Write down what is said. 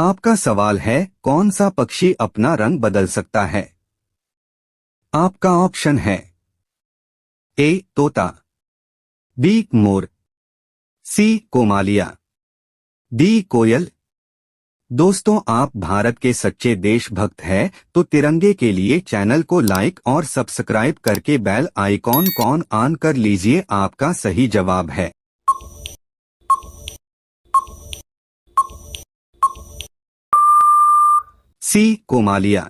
आपका सवाल है, कौन सा पक्षी अपना रंग बदल सकता है? आपका ऑप्शन है ए तोता, बी मोर, सी कोमालिया, डी कोयल। दोस्तों, आप भारत के सच्चे देशभक्त हैं तो तिरंगे के लिए चैनल को लाइक और सब्सक्राइब करके बेल आइकॉन ऑन कर लीजिए। आपका सही जवाब है सी कोमालिया।